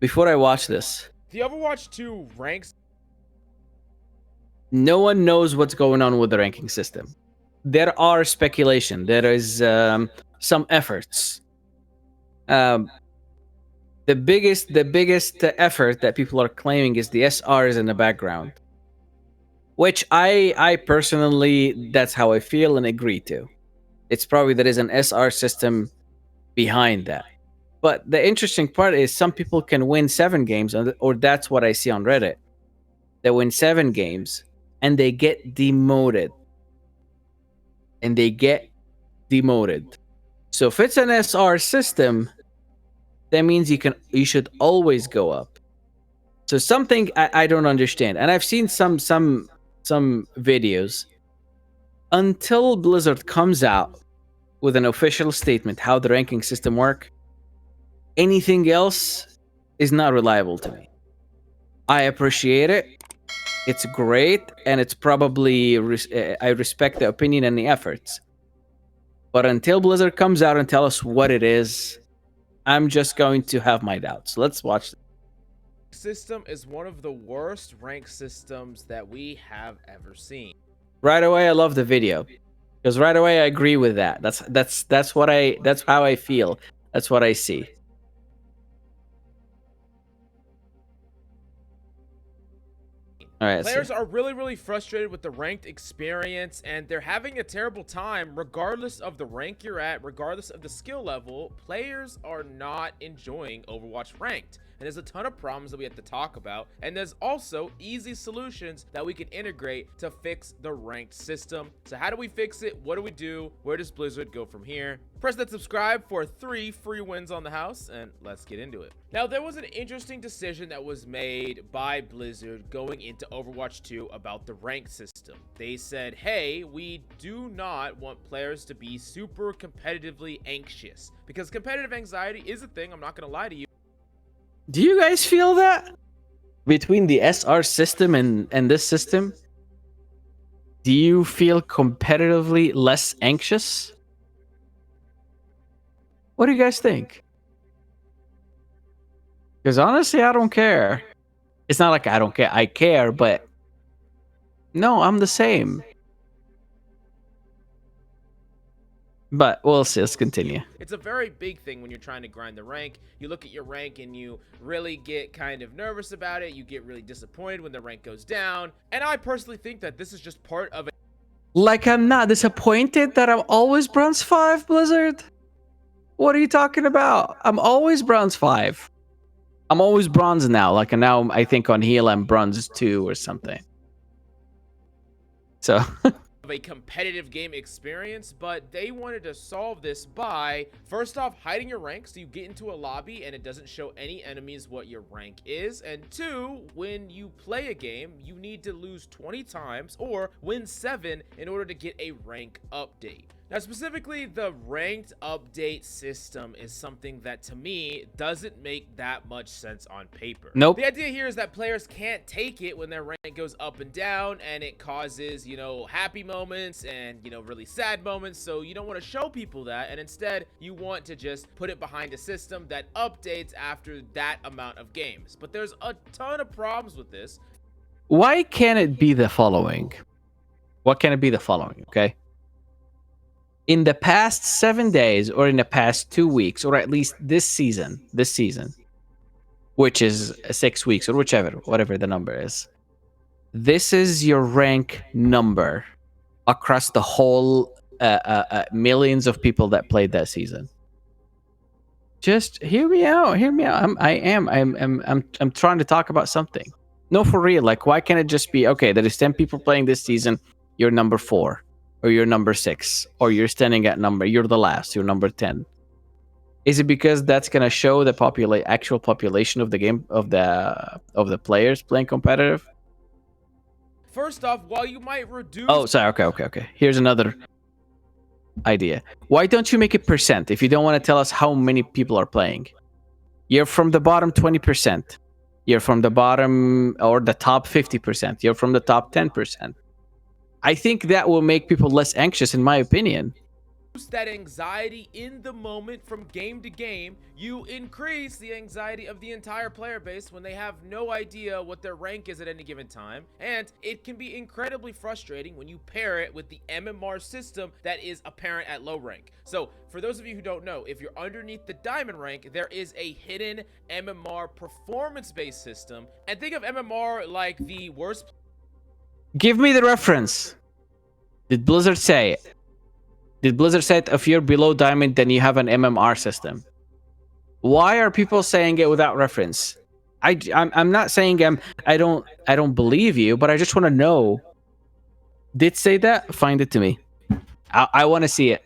before I watch this, The Overwatch 2 ranks. no one knows what's going on with the ranking system. There are speculation. There is some efforts. Um, the biggest effort that people are claiming is the SRs in the background, which I personally, that's how I feel and agree to. It's probably there is an SR system behind that. But the interesting part is some people can win 7 games, or that's what I see on Reddit. They win 7 games and they get demoted. And they get demoted. So if it's an SR system, that means you should always go up. So something I don't understand. And I've seen some videos. Until Blizzard comes out with an official statement how the ranking system work, anything else is not reliable to me. I appreciate it. It's great, and it's probably I respect the opinion and the efforts. But until Blizzard comes out and tell us what it is, I'm just going to have my doubts. Let's watch. System is one of the worst rank systems that we have ever seen. Right away, I love the video because right away I agree with that. That's how I feel. That's what I see. All right. Players are really frustrated with the ranked experience, and they're having a terrible time regardless of the rank you're at, regardless of the skill level. Players are not enjoying Overwatch Ranked. And there's a ton of problems that we have to talk about, and there's also easy solutions that we can integrate to fix the ranked system. So how do we fix it? What do we do? Where does Blizzard go from here? Press that subscribe for 3 free wins on the house, and let's get into it. Now, there was an interesting decision that was made by Blizzard going into Overwatch 2 about the ranked system. They said, hey, we do not want players to be super competitively anxious, because competitive anxiety is a thing, I'm not gonna lie to you. Do you guys feel that between the SR system and this system? Do you feel competitively less anxious? What do you guys think? Because honestly, I don't care. It's not like I don't care. I care, but no, I'm the same. But we'll see. Let's continue. It's a very big thing when you're trying to grind the rank. You look at your rank and you really get kind of nervous about it. You get really disappointed when the rank goes down. And I personally think that this is just part of it. Like, I'm not disappointed that I'm always bronze 5, Blizzard. What are you talking about? I'm always bronze 5. I'm always bronze now. Like, now I think on heal I'm bronze 2 or something. So Of a competitive game experience, but they wanted to solve this by first off hiding your rank so you get into a lobby and it doesn't show any enemies what your rank is, and 2, when you play a game you need to lose 20 times or win 7 in order to get a rank update. Now, specifically, the ranked update system is something that, to me, doesn't make that much sense on paper. Nope. The idea here is that players can't take it when their rank goes up and down, and it causes, happy moments and, really sad moments, so you don't want to show people that, and instead, you want to just put it behind a system that updates after that amount of games. But there's a ton of problems with this. Why can't it be the following? What can it be the following, okay? In the past 7 days, or in the past 2 weeks, or at least this season, which is 6 weeks, or whatever the number is, this is your rank number across the whole millions of people that played that season. Just hear me out. I'm trying to talk about something. No, for real. Like, why can't it just be, okay, there is 10 people playing this season, you're number 4. Or you're number 6, or you're standing at you're the last, you're number 10. Is it because that's gonna show the actual population of the game, of the players playing competitive? First off, while you might reduce... Oh, sorry. Okay. Here's another idea. Why don't you make it percent if you don't want to tell us how many people are playing? You're from the bottom 20%. You're from the bottom or the top 50%. You're from the top 10%. I think that will make people less anxious, in my opinion. that anxiety in the moment from game to game, you increase the anxiety of the entire player base when they have no idea what their rank is at any given time. And it can be incredibly frustrating when you pair it with the MMR system that is apparent at low rank. So for those of you who don't know, if you're underneath the diamond rank, there is a hidden MMR performance-based system. And think of MMR like the worst. Give me the reference. Did Blizzard say it? Did Blizzard say if you're below diamond, then you have an MMR system? Why are people saying it without reference? I'm not saying I don't believe you, but I just want to know. Did say that? Find it to me. I want to see it.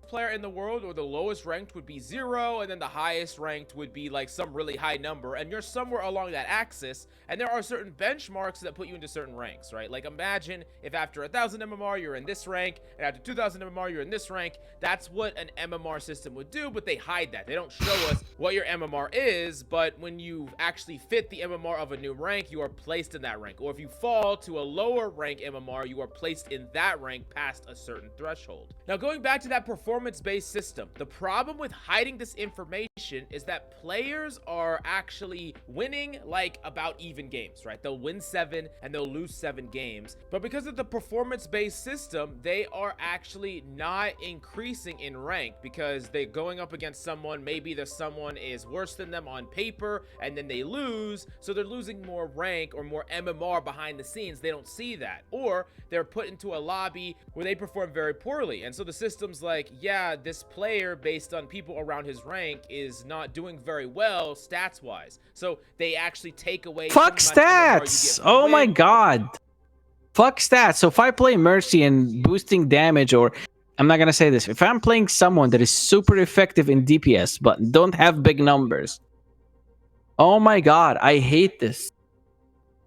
Player in the world, or the lowest ranked would be 0, and then the highest ranked would be like some really high number, and you're somewhere along that axis. And there are certain benchmarks that put you into certain ranks, right? Like imagine if after 1000 MMR you're in this rank, and after 2000 MMR you're in this rank. That's what an MMR system would do, but they hide that. They don't show us what your MMR is, but when you actually fit the MMR of a new rank, you are placed in that rank. Or if you fall to a lower rank MMR, you are placed in that rank past a certain threshold. Now going back to that performance-based system, the problem with hiding this information is that players are actually winning like about even games, right? They'll win 7 and they'll lose 7 games, but because of the performance-based system, they are actually not increasing in rank because they're going up against someone. Maybe the someone is worse than them on paper, and then they lose, so they're losing more rank or more MMR behind the scenes. They don't see that, or they're put into a lobby where they perform very poorly, and so the system's like, yeah, this player based on people around his rank is not doing very well stats wise, so they actually take away Fuck stats. Oh my god, fuck stats. So if I play Mercy and boosting damage, or I'm not gonna say this, if I'm playing someone that is super effective in DPS but don't have big numbers, oh my god, I hate this.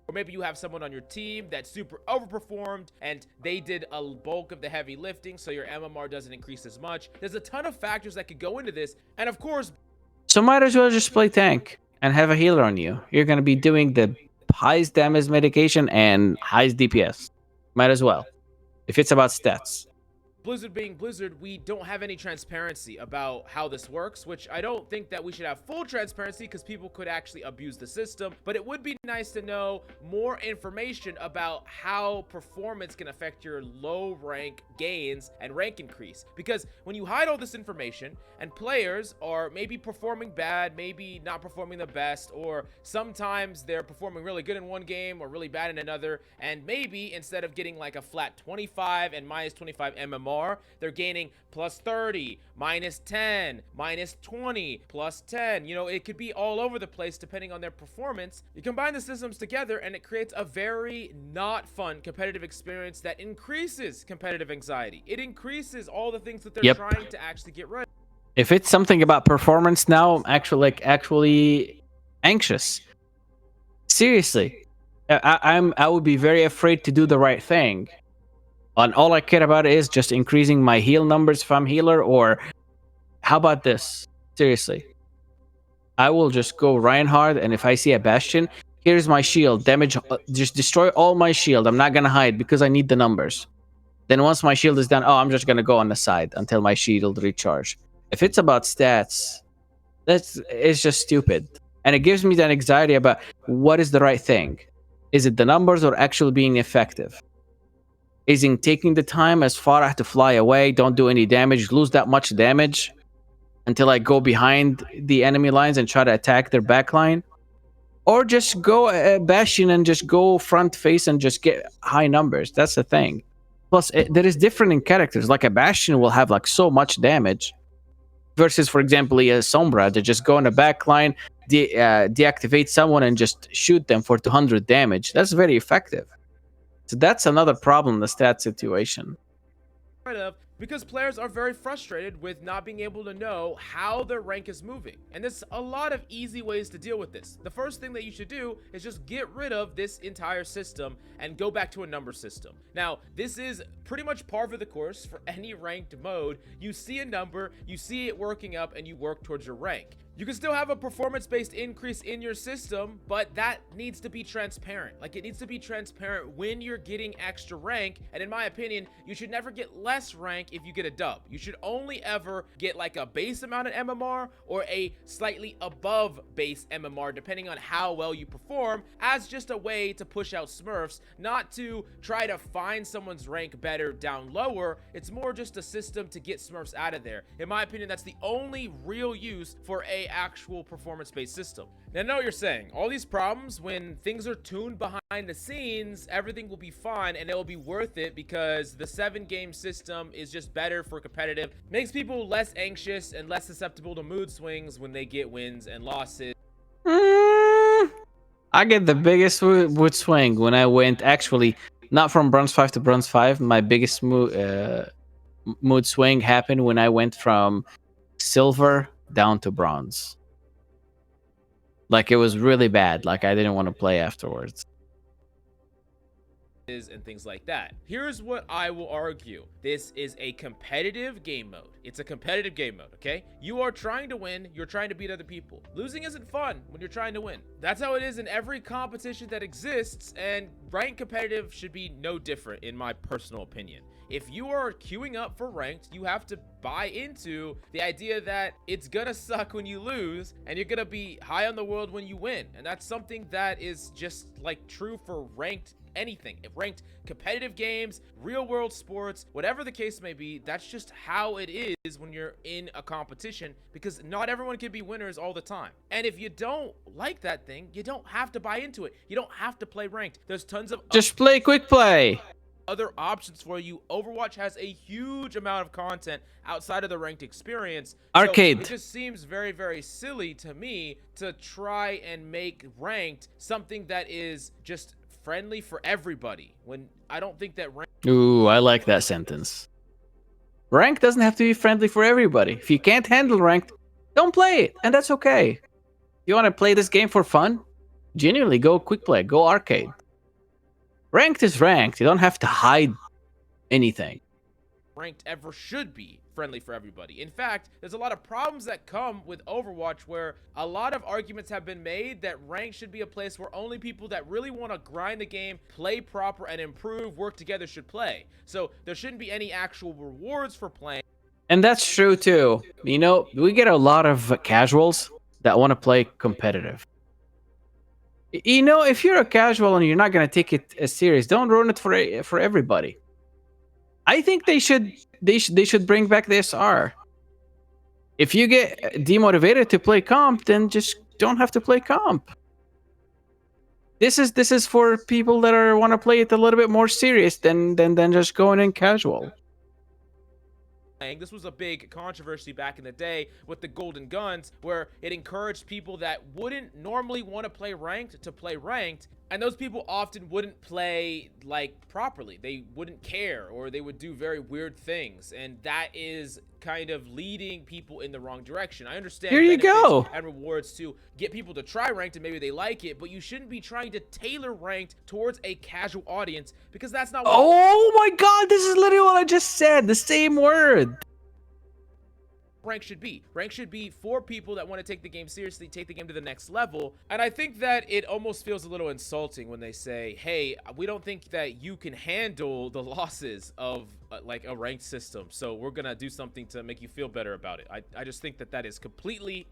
Or maybe you have someone on your team that super overperformed and they did a bulk of the heavy lifting, so your MMR doesn't increase as much. There's a ton of factors that could go into this, and of course, so might as well just play tank and have a healer on you. You're gonna be doing the highest damage medication and highest DPS. Might as well, if it's about stats. Blizzard being Blizzard, we don't have any transparency about how this works, which I don't think that we should have full transparency because people could actually abuse the system, but it would be nice to know more information about how performance can affect your low rank gains and rank increase. Because when you hide all this information and players are maybe performing bad, maybe not performing the best, or sometimes they're performing really good in one game or really bad in another, and maybe instead of getting like a flat 25 and minus 25 MMR, they're gaining plus 30, minus 10, minus 20, plus 10. You know, it could be all over the place depending on their performance. You combine the systems together and it creates a very not fun competitive experience that increases competitive anxiety. It increases all the things that they're trying to actually get rid of. If it's something about performance now, I'm actually anxious. Seriously, I would be very afraid to do the right thing. And all I care about is just increasing my heal numbers if I'm healer, or how about this? Seriously. I will just go Reinhardt, and if I see a Bastion, here's my shield. Damage, just destroy all my shield. I'm not gonna hide because I need the numbers. Then once my shield is done, oh, I'm just gonna go on the side until my shield recharge. If it's about stats, it's just stupid. And it gives me that anxiety about what is the right thing. Is it the numbers or actually being effective? Is in taking the time as far as to fly away, don't do any damage, lose that much damage until I go behind the enemy lines and try to attack their backline? Or just go Bastion and just go front face and just get high numbers. That's the thing. Plus, there is different in characters. Like a Bastion will have like so much damage versus, for example, a Sombra to just go in the backline, deactivate someone and just shoot them for 200 damage. That's very effective. So that's another problem, the stat situation. Because players are very frustrated with not being able to know how their rank is moving. And there's a lot of easy ways to deal with this. The first thing that you should do is just get rid of this entire system and go back to a number system. Now, this is pretty much par for the course for any ranked mode. You see a number, you see it working up, and you work towards your rank. You can still have a performance-based increase in your system, but that needs to be transparent. Like, it needs to be transparent when you're getting extra rank, and in my opinion, you should never get less rank if you get a dub. You should only ever get like a base amount of MMR or a slightly above base MMR, depending on how well you perform, as just a way to push out smurfs, not to try to find someone's rank better down lower. It's more just a system to get smurfs out of there. In my opinion, that's the only real use for a actual performance-based system. Now, I know what you're saying. All these problems, when things are tuned behind the scenes, everything will be fine and it will be worth it because the 7-game system is just better for competitive. Makes people less anxious and less susceptible to mood swings when they get wins and losses. I get the biggest mood swing when I went, actually, not from bronze 5 to bronze 5. My biggest mood swing happened when I went from silver down to bronze. Like, it was really bad. Like, I didn't want to play afterwards. And things like that. Here's what I will argue. This is a competitive game mode. It's a competitive game mode, okay? You are trying to win. You're trying to beat other people. Losing isn't fun when you're trying to win. That's how it is in every competition that exists, and ranked competitive should be no different, in my personal opinion. If you are queuing up for ranked, you have to buy into the idea that it's gonna suck when you lose and you're gonna be high on the world when you win. And that's something that is just like true for ranked anything. If ranked competitive games, real world sports, whatever the case may be, that's just how it is when you're in a competition, because not everyone can be winners all the time. And if you don't like that thing, you don't have to buy into it. You don't have to play ranked. There's tons of Just play quick play. Other options for you. Overwatch has a huge amount of content outside of the ranked experience. Arcade. So it just seems very, very silly to me to try and make ranked something that is just friendly for everybody, when I don't think that ranked... Ooh, I like that sentence. Rank doesn't have to be friendly for everybody. If you can't handle ranked, don't play it, and that's okay. You want to play this game for fun? Genuinely, go quick play, go arcade. Ranked is ranked. You don't have to hide anything. Ranked ever should be friendly for everybody. In fact, there's a lot of problems that come with Overwatch where a lot of arguments have been made that ranked should be a place where only people that really want to grind the game, play proper, and improve, work together should play. So there shouldn't be any actual rewards for playing. And that's true too. You know, we get a lot of casuals that want to play competitive. You know, if you're a casual and you're not going to take it as serious, don't ruin it for everybody. I think they should bring back the SR. If you get demotivated to play comp, then just don't have to play comp. This is for people that want to play it a little bit more serious than just going in casual. This was a big controversy back in the day with the golden guns, where it encouraged people that wouldn't normally want to play ranked to play ranked, and those people often wouldn't play like properly. They wouldn't care, or they would do very weird things, and that is kind of leading people in the wrong direction. I understand here you go, and rewards to get people to try ranked and maybe they like it, but you shouldn't be trying to tailor ranked towards a casual audience, because that's not what... Oh my god, this is literally what I just said, the same word. Rank should be. Rank should be for people that want to take the game seriously, take the game to the next level. And I think that it almost feels a little insulting when they say, hey, we don't think that you can handle the losses of like a ranked system, so we're gonna do something to make you feel better about it. I just think that is completely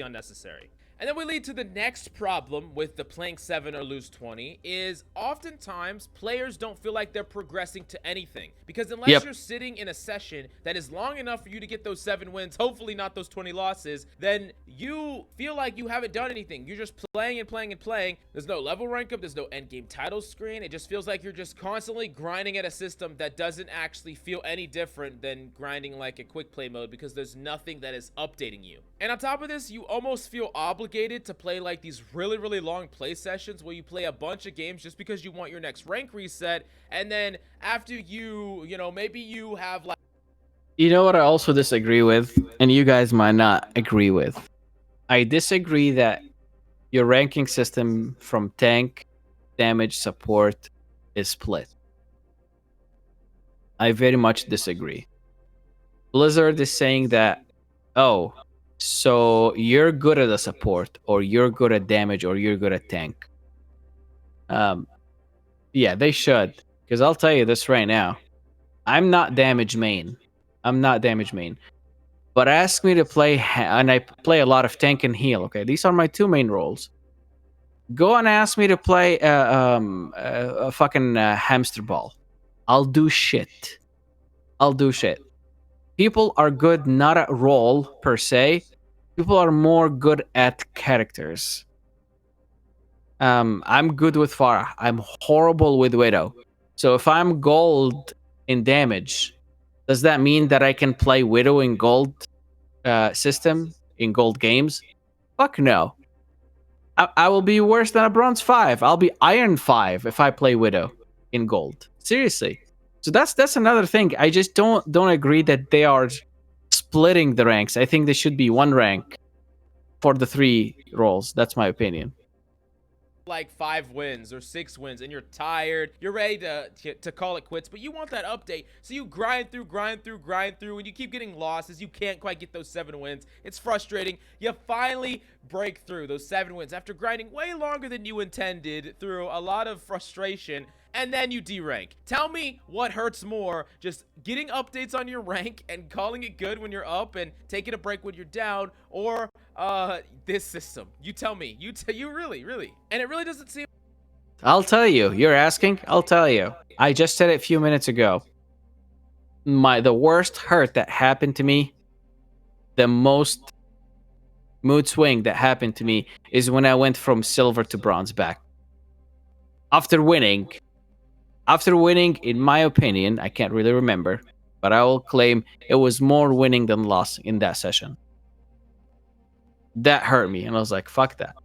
unnecessary. And then we lead to the next problem with the playing 7 or lose 20 is oftentimes players don't feel like they're progressing to anything, because unless you're sitting in a session that is long enough for you to get those 7 wins, hopefully not those 20 losses, then you feel like you haven't done anything. You're just playing and playing and playing. There's no level rank up. There's no end game title screen. It just feels like you're just constantly grinding at a system that doesn't actually feel any different than grinding like a quick play mode, because there's nothing that is updating you. And on top of this, you almost feel obligated to play like these really long play sessions where you play a bunch of games just because you want your next rank reset, and then after you know, maybe you have like... You know what I also disagree with, and you guys might not agree with? I disagree that your ranking system from tank, damage, support is split. I very much disagree. Blizzard is saying that, oh, So you're good at a support, or you're good at damage, or you're good at tank. Um, yeah, they should. Because I'll tell you this right now. I'm not damage main. I'm not damage main. But ask me to play, and I play a lot of tank and heal. Okay, these are my two main roles. Go and ask me to play a fucking hamster ball. I'll do shit. I'll do shit. People are good not at role per se. People are more good at characters. I'm good with Farah. I'm horrible with Widow. So if I'm gold in damage, does that mean that I can play Widow in gold system in gold games? Fuck no. I will be worse than a bronze 5. I'll be iron 5 if I play Widow in gold. Seriously. So that's another thing. I just don't agree that they are splitting the ranks. I think there should be one rank for the 3 roles. That's my opinion. Like 5 wins or 6 wins and you're tired, you're ready to call it quits, but you want that update, so you grind through, and you keep getting losses. You can't quite get those 7 wins. It's frustrating. You finally break through those 7 wins after grinding way longer than you intended through a lot of frustration, and then you derank. Tell me what hurts more, just getting updates on your rank and calling it good when you're up and taking a break when you're down, or this system. You tell me. You really. And it really doesn't seem. I'll tell you. You're asking? I'll tell you. I just said it a few minutes ago. The worst hurt that happened to me, the most mood swing that happened to me, is when I went from silver to bronze back. After winning, in my opinion, I can't really remember, but I will claim it was more winning than loss in that session. That hurt me, and I was like, fuck that.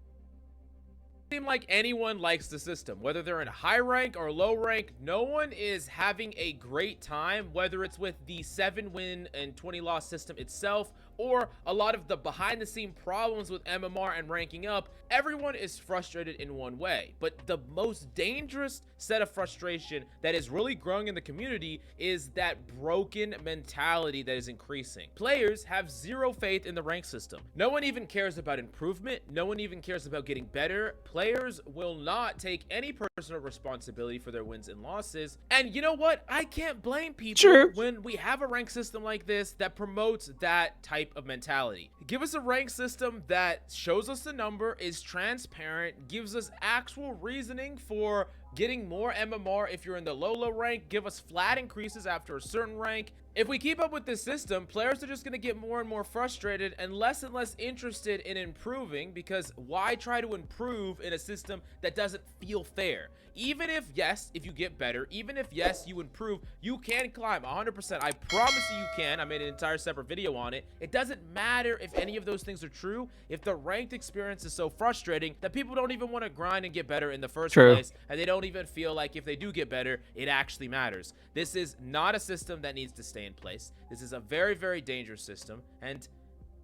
Seem like anyone likes the system, whether they're in high rank or low rank. No one is having a great time, whether it's with the 7 win and 20 loss system itself, or a lot of the behind the scene problems with MMR and ranking up. Everyone is frustrated in one way, but the most dangerous set of frustration that is really growing in the community is that broken mentality that is increasing. Players have zero faith in the rank system. No one even cares about improvement. No one even cares about getting better. Players will not take any personal responsibility for their wins and losses. And you know what? I can't blame people when we have a rank system like this that promotes that type of mentality. Give us a rank system that shows us the number, is transparent, gives us actual reasoning for getting more MMR if you're in the low rank, give us flat increases after a certain rank. If we keep up with this system, players are just going to get more and more frustrated and less interested in improving, because why try to improve in a system that doesn't feel fair? Even if, yes, if you get better, even if, yes, you improve, you can climb 100%. I promise you can. I made an entire separate video on it. It doesn't matter if any of those things are true if the ranked experience is so frustrating that people don't even want to grind and get better in the first place, and they don't even feel like if they do get better, it actually matters. This is not a system that needs to stay in place. This is a very dangerous system, and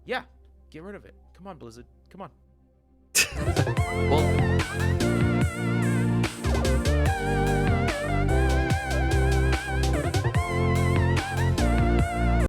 yeah, get rid of it. Come on, Blizzard. Come on. Well,